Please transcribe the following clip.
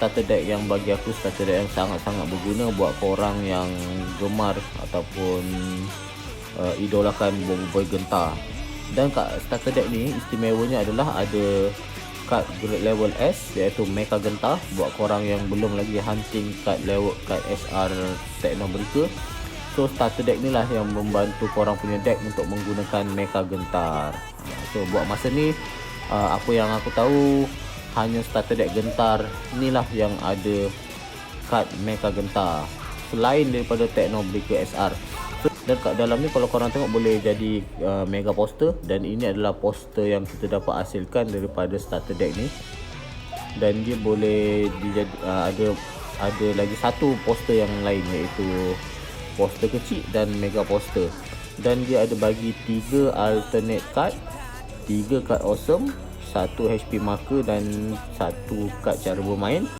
starter deck yang bagi aku starter deck yang sangat-sangat berguna buat korang yang gemar ataupun idolakan boy gentar. Dan kat starter deck ni istimewanya adalah ada kad grade level S iaitu Mecha Gentar buat korang yang belum lagi hunting kad level kad SR Techno Breaker. So starter deck ni lah yang membantu korang punya deck untuk menggunakan Mecha Gentar. So buat masa ni apa yang aku tahu hanya starter deck Gentar inilah yang ada kad Mecha Gentar selain daripada Techno Breaker SR. Dan kat dalam ni kalau korang tengok boleh jadi mega poster, dan ini adalah poster yang kita dapat hasilkan daripada starter deck ni. Dan dia boleh ada lagi satu poster yang lain iaitu poster kecil dan mega poster. Dan dia ada bagi 3 alternate card, 3 card awesome, 1 HP marker dan 1 kad cara bermain.